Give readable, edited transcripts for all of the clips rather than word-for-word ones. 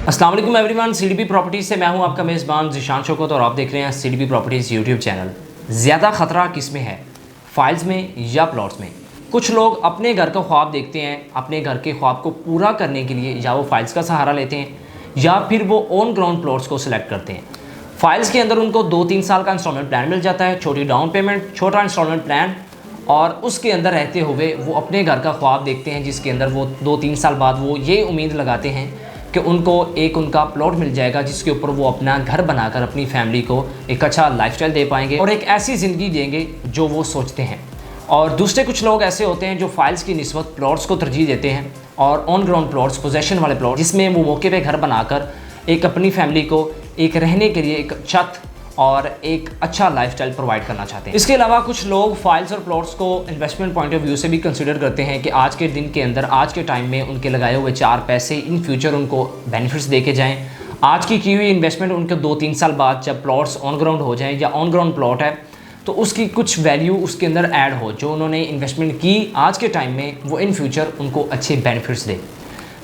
अस्सलाम वालेकुम everyone, CDP properties से मैं हूं आपका मेज़बान ज़ीशान शौकत और आप देख रहे हैं सीडीपी प्रॉपर्टीज़ यूट्यूब चैनल। ज़्यादा ख़तरा किस में है, फाइल्स में या प्लॉट्स में? कुछ लोग अपने घर का ख्वाब देखते हैं, अपने घर के ख्वाब को पूरा करने के लिए या वो फाइल्स का सहारा लेते हैं या फिर वो ऑन ग्राउंड प्लॉट्स को सिलेक्ट करते हैं। फाइल्स के अंदर उनको 2-3 साल का इंस्टॉलमेंट प्लान मिल जाता है, छोटी डाउन पेमेंट, छोटा इंस्टॉलमेंट प्लान, और उसके अंदर रहते हुए वो अपने घर का ख्वाब देखते हैं जिसके अंदर वो 2-3 साल बाद वो ये उम्मीद लगाते हैं कि उनको एक उनका प्लॉट मिल जाएगा जिसके ऊपर वो अपना घर बनाकर अपनी फैमिली को एक अच्छा लाइफस्टाइल दे पाएंगे और एक ऐसी ज़िंदगी देंगे जो वो सोचते हैं। और दूसरे कुछ लोग ऐसे होते हैं जो फाइल्स की निस्बत प्लॉट्स को तरजीह देते हैं और ऑन ग्राउंड प्लॉट्स, पोजेशन वाले प्लॉट, जिसमें वो मौके पे घर बनाकर एक अपनी फैमिली को एक रहने के लिए एक छत और एक अच्छा लाइफस्टाइल प्रोवाइड करना चाहते हैं। इसके अलावा कुछ लोग फाइल्स और प्लॉट्स को इन्वेस्टमेंट पॉइंट ऑफ व्यू से भी कंसीडर करते हैं कि आज के दिन के अंदर, आज के टाइम में उनके लगाए हुए 4 पैसे इन फ्यूचर उनको बेनिफिट्स दे के जाएँ। आज की हुई इन्वेस्टमेंट उनके 2-3 साल बाद जब प्लॉट्स ऑन ग्राउंड हो जाएँ या ऑन ग्राउंड प्लॉट है तो उसकी कुछ वैल्यू उसके अंदर ऐड हो, जो उन्होंने इन्वेस्टमेंट की आज के टाइम में वो इन फ्यूचर उनको अच्छे बेनिफिट्स दे।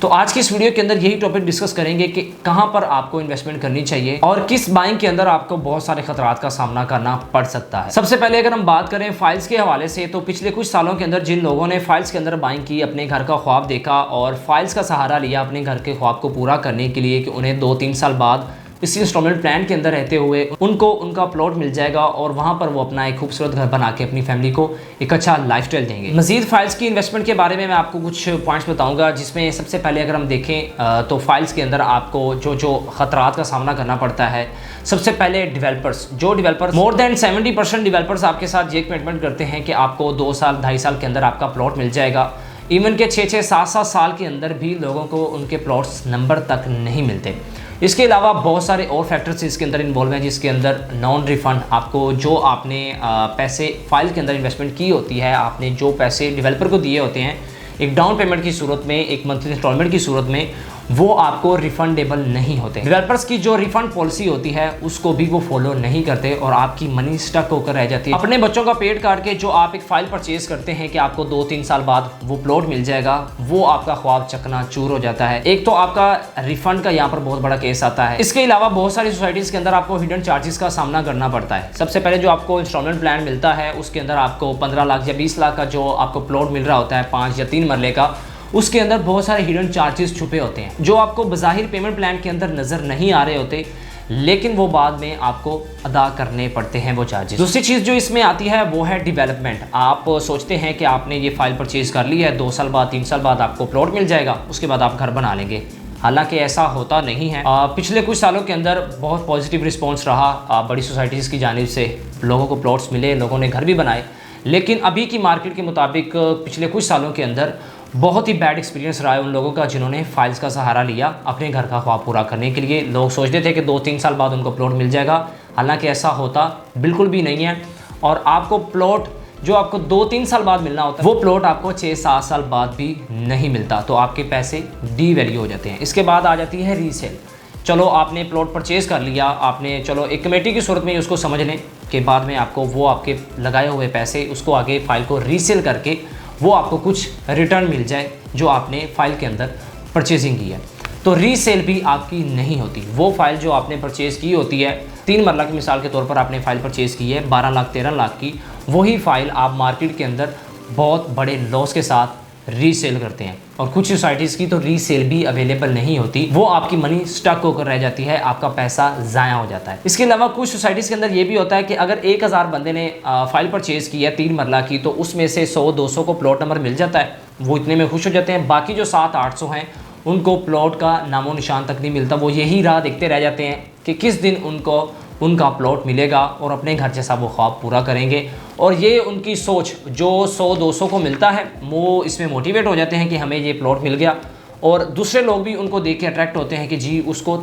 तो आज की इस वीडियो के अंदर यही टॉपिक डिस्कस करेंगे कि कहां पर आपको इन्वेस्टमेंट करनी चाहिए और किस बाइंग के अंदर आपको बहुत सारे खतरात का सामना करना पड़ सकता है। सबसे पहले अगर हम बात करें फाइल्स के हवाले से, तो पिछले कुछ सालों के अंदर जिन लोगों ने फाइल्स के अंदर बाइंग की, अपने घर का ख्वाब देखा और फाइल्स का सहारा लिया अपने घर के ख्वाब को पूरा करने के लिए कि उन्हें 2-3 साल बाद इस इंस्टॉलमेंट प्लान के अंदर रहते हुए उनको उनका प्लॉट मिल जाएगा और वहाँ पर वो अपना एक खूबसूरत घर बना के अपनी फैमिली को एक अच्छा लाइफस्टाइल देंगे। मजीद फाइल्स की इन्वेस्टमेंट के बारे में मैं आपको कुछ पॉइंट्स बताऊंगा, जिसमें सबसे पहले अगर हम देखें तो फाइल्स के अंदर आपको जो खतरात का सामना करना पड़ता है। सबसे पहले डेवलपर्स मोर देन 70% डेवलपर्स आपके साथ ये कमिटमेंट करते हैं कि आपको 2 साल 2.5 साल के अंदर आपका प्लॉट मिल जाएगा। इवन के 6-6, 7-7 साल के अंदर भी लोगों को उनके प्लॉट्स नंबर तक नहीं मिलते। इसके अलावा बहुत सारे और फैक्टर्स इसके अंदर इन्वॉल्व हैं, जिसके अंदर नॉन रिफंड, आपको जो आपने पैसे फाइल के अंदर इन्वेस्टमेंट की होती है, आपने जो पैसे डेवलपर को दिए होते हैं एक डाउन पेमेंट की सूरत में, एक मंथली इंस्टॉलमेंट की सूरत में, वो आपको रिफंडेबल नहीं होते। डेवलपर्स की जो रिफंड पॉलिसी होती है उसको भी वो फॉलो नहीं करते और आपकी मनी स्टक होकर रह जाती है। अपने बच्चों का पेट काट के जो आप एक फाइल परचेज करते हैं कि आपको 2-3 साल बाद वो प्लॉट मिल जाएगा, वो आपका ख्वाब चकनाचूर हो जाता है। एक तो आपका रिफंड का यहाँ पर बहुत बड़ा केस आता है। इसके अलावा बहुत सारी सोसाइटीज़ के अंदर आपको हिडन चार्जेस का सामना करना पड़ता है। सबसे पहले जो आपको इंस्टॉलमेंट प्लान मिलता है उसके अंदर आपको 15 लाख या 20 लाख का जो आपको प्लॉट मिल रहा होता है 5 या 3 मरले का, उसके अंदर बहुत सारे हिडन चार्जेस छुपे होते हैं जो आपको बज़ाहिर पेमेंट प्लान के अंदर नज़र नहीं आ रहे होते, लेकिन वो बाद में आपको अदा करने पड़ते हैं वो चार्जेस। दूसरी चीज़ जो इसमें आती है वो है डेवलपमेंट। आप सोचते हैं कि आपने ये फाइल परचेज कर ली है, 2 साल बाद 3 साल बाद आपको प्लॉट मिल जाएगा, उसके बाद आप घर बना लेंगे। हालांकि ऐसा होता नहीं है। पिछले कुछ सालों के अंदर बहुत पॉजिटिव रिस्पॉन्स रहा, बड़ी सोसाइटीज़ की जानिब से लोगों को प्लॉट्स मिले, लोगों ने घर भी बनाए, लेकिन अभी की मार्केट के मुताबिक पिछले कुछ सालों के अंदर बहुत ही बैड एक्सपीरियंस रहा है उन लोगों का जिन्होंने फाइल्स का सहारा लिया अपने घर का ख्वाब पूरा करने के लिए। लोग सोचते थे कि 2-3 साल बाद उनको प्लॉट मिल जाएगा, हालांकि ऐसा होता बिल्कुल भी नहीं है। और आपको प्लॉट जो आपको 2-3 साल बाद मिलना होता है वो प्लॉट आपको 6-7 साल बाद भी नहीं मिलता, तो आपके पैसे डी वैल्यू हो जाते हैं। इसके बाद आ जाती है रीसेल। चलो आपने प्लॉट परचेज़ कर लिया, आपने चलो एक कमेटी की सूरत में उसको समझ लें कि बाद में आपको वो आपके लगाए हुए पैसे उसको आगे फाइल को रीसेल करके वो आपको कुछ रिटर्न मिल जाए जो आपने फाइल के अंदर परचेजिंग की है। तो रीसेल भी आपकी नहीं होती। वो फाइल जो आपने परचेज़ की होती है, 3 मरला की मिसाल के तौर पर आपने फ़ाइल परचेज़ की है 12 लाख 13 लाख की, वही फ़ाइल आप मार्केट के अंदर बहुत बड़े लॉस के साथ रीसेल करते हैं। और कुछ सोसाइटीज़ की तो रीसेल भी अवेलेबल नहीं होती, वो आपकी मनी स्टक होकर रह जाती है, आपका पैसा ज़ाया हो जाता है। इसके अलावा कुछ सोसाइटीज़ के अंदर ये भी होता है कि अगर 1000 बंदे ने फाइल परचेज़ की है 3 मरला की, तो उसमें से 100-200 को प्लॉट नंबर मिल जाता है, वो इतने में खुश हो जाते हैं। बाकी जो 700-800 हैं उनको प्लॉट का नामो निशान तक नहीं मिलता। वो यही राह देखते रह जाते हैं कि किस दिन उनको उनका प्लॉट मिलेगा और अपने घर जैसा वो ख्वाब पूरा करेंगे। और ये उनकी सोच जो 100-200 को मिलता है, वो इसमें मोटिवेट हो जाते हैं कि हमें ये प्लॉट मिल गया, और दूसरे लोग भी उनको देख के अट्रैक्ट होते हैं कि जी उसको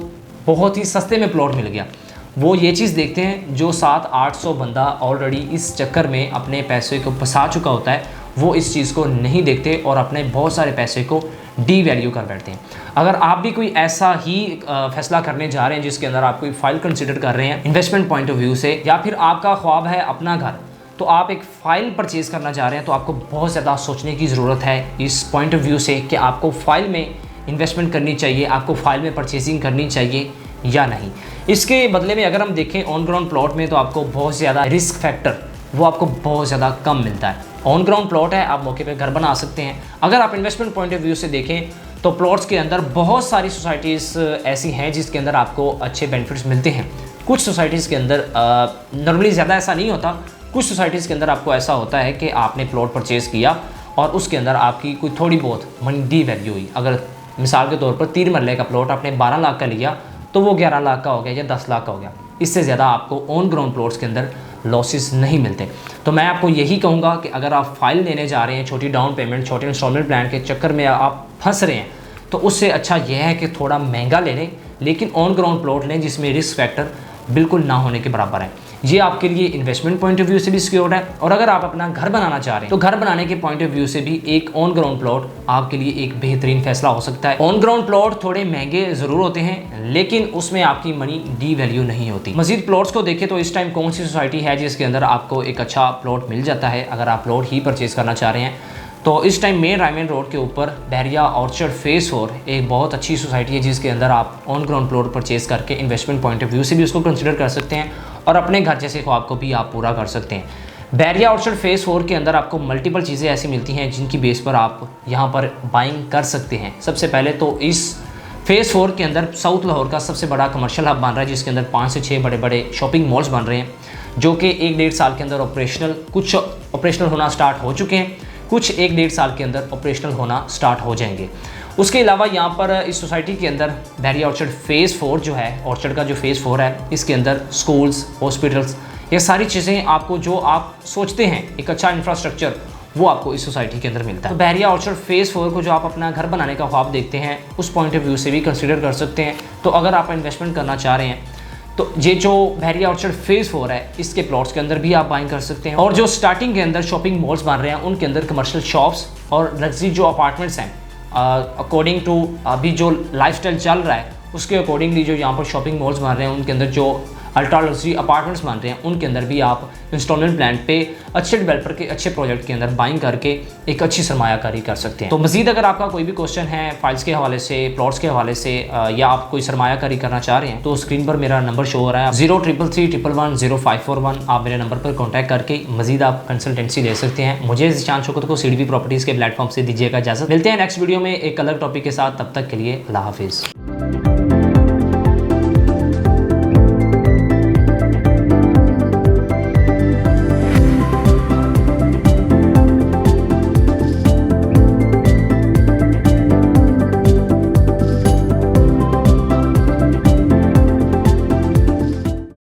बहुत ही सस्ते में प्लॉट मिल गया। वो ये चीज़ देखते हैं जो 700-800 बंदा ऑलरेडी इस चक्कर में अपने पैसे को फंसा चुका होता है, वो इस चीज़ को नहीं देखते और अपने बहुत सारे पैसे को डी वैल्यू कर बैठते हैं। अगर आप भी कोई ऐसा ही फैसला करने जा रहे हैं जिसके अंदर आप कोई फाइल कंसिडर कर रहे हैं इन्वेस्टमेंट पॉइंट ऑफ व्यू से, या फिर आपका ख्वाब है अपना घर, तो आप एक फ़ाइल परचेज़ करना चाह रहे हैं, तो आपको बहुत ज़्यादा सोचने की ज़रूरत है इस पॉइंट ऑफ व्यू से कि आपको फ़ाइल में इन्वेस्टमेंट करनी चाहिए, आपको फाइल में परचेजिंग करनी चाहिए या नहीं। इसके बदले में अगर हम देखें ऑन ग्राउंड प्लॉट में, तो आपको बहुत ज़्यादा रिस्क फैक्टर वो आपको बहुत ज़्यादा कम मिलता है। ऑन ग्राउंड प्लॉट है, आप मौके पे घर बना सकते हैं। अगर आप इन्वेस्टमेंट पॉइंट ऑफ व्यू से देखें तो प्लॉट्स के अंदर बहुत सारी सोसाइटीज़ ऐसी हैं जिसके अंदर आपको अच्छे बेनिफिट्स मिलते हैं। कुछ सोसाइटीज़ के अंदर नॉर्मली ज़्यादा ऐसा नहीं होता, कुछ सोसाइटीज़ के अंदर आपको ऐसा होता है कि आपने प्लॉट परचेज़ किया और उसके अंदर आपकी कोई थोड़ी बहुत मनी डी वैल्यू हुई। अगर मिसाल के तौर पर 3 मरले का प्लॉट आपने 12 लाख का लिया तो वो 11 लाख का हो गया या 10 लाख का हो गया। इससे ज़्यादा आपको ऑन ग्राउंड प्लॉट्स के अंदर लॉसेस नहीं मिलते। तो मैं आपको यही कहूँगा कि अगर आप फाइल लेने जा रहे हैं, छोटी डाउन पेमेंट, छोटे इंस्टॉलमेंट प्लान के चक्कर में आप फंस रहे हैं, तो उससे अच्छा यह है कि थोड़ा महंगा ले लें लेकिन ऑन ग्राउंड प्लॉट लें जिसमें रिस्क फैक्टर बिल्कुल ना होने के बराबर है। ये आपके लिए इन्वेस्टमेंट पॉइंट ऑफ व्यू से भी सिक्योर्ड है, और अगर आप अपना घर बनाना चाह रहे हैं तो घर बनाने के पॉइंट ऑफ व्यू से भी एक ऑन ग्राउंड प्लॉट आपके लिए एक बेहतरीन फैसला हो सकता है। ऑन ग्राउंड प्लॉट थोड़े महंगे ज़रूर होते हैं लेकिन उसमें आपकी मनी डी वैल्यू नहीं होती। मजीद प्लॉट्स को देखें तो इस टाइम कौन सी सोसाइटी है जिसके अंदर आपको एक अच्छा प्लॉट मिल जाता है अगर आप प्लॉट ही परचेज़ करना चाह रहे हैं। तो इस टाइम मेन रायमन रोड के ऊपर बहरिया ऑर्चर्ड फेज़ 4 एक बहुत अच्छी सोसाइटी है जिसके अंदर आप ऑन ग्राउंड प्लॉट परचेज़ करके इन्वेस्टमेंट पॉइंट ऑफ व्यू से भी उसको कंसिडर कर सकते हैं और अपने घर जैसे ख्वाब को भी आप पूरा कर सकते हैं। बहरिया ऑर्चर्ड फेज़ 4 के अंदर आपको मल्टीपल चीज़ें ऐसी मिलती हैं जिनकी बेस पर आप यहाँ पर बाइंग कर सकते हैं। सबसे पहले तो इस फेज़ 4 के अंदर साउथ लाहौर का सबसे बड़ा कमर्शियल हब बन रहा है जिसके अंदर 5 से 6 बड़े बड़े शॉपिंग मॉल्स बन रहे हैं जो कि 1-1.5 साल के अंदर कुछ ऑपरेशनल होना स्टार्ट हो चुके हैं, कुछ 1-1.5 साल के अंदर ऑपरेशनल होना स्टार्ट हो जाएंगे। उसके अलावा यहाँ पर इस सोसाइटी के अंदर बहरिया ऑर्चर्ड फेज़ 4 जो है, ऑर्चर्ड का जो फेज़ 4 है, इसके अंदर स्कूल्स, हॉस्पिटल्स, ये सारी चीज़ें आपको जो आप सोचते हैं एक अच्छा इंफ्रास्ट्रक्चर वो आपको इस सोसाइटी के अंदर मिलता है। तो बहरिया ऑर्चर्ड फेज़ 4 को जो आप अपना घर बनाने का ख्वाब देखते हैं उस पॉइंट ऑफ व्यू से भी कंसिडर कर सकते हैं। तो अगर आप इन्वेस्टमेंट करना चाह रहे हैं तो ये जो बहरिया ऑर्चर्ड फेज़ 4 है इसके प्लॉट्स के अंदर भी आप बाइंग कर सकते हैं। और जो स्टार्टिंग के अंदर शॉपिंग मॉल्स बन रहे हैं उनके अंदर कमर्शियल शॉप्स और लग्जरी जो अपार्टमेंट्स हैं अकॉर्डिंग टू अभी जो लाइफस्टाइल चल रहा है उसके अकॉर्डिंगली जो यहाँ पर शॉपिंग मॉल्स बन रहे हैं उनके अंदर जो अल्ट्रा लग्जरी अपार्टमेंट्स बन रहे हैं उनके अंदर भी आप इंस्टॉलमेंट प्लान पे अच्छे डेवलपर के अच्छे प्रोजेक्ट के अंदर बाइंग करके एक अच्छी सरमायाकारी कर सकते हैं। तो मजीद अगर आपका कोई भी क्वेश्चन है फाइल्स के हवाले से, प्लॉट्स के हवाले से या आप कोई सरमायाकारी करना चाह रहे हैं तो स्क्रीन पर मेरा नंबर शो हो रहा है 0333110541। आप मेरे नंबर पर कॉन्टैक्ट करके मजीद आप कंसल्टेंसी ले सकते हैं। मुझे ज़ीशान शौकत को सीडीपी प्रॉपर्टीज़ के प्लेटफॉर्म से दीजिएगा इजाज़त। मिलते हैं नेक्स्ट वीडियो में एक अलग टॉपिक के साथ, तब तक के लिए अल्लाह हाफिज़।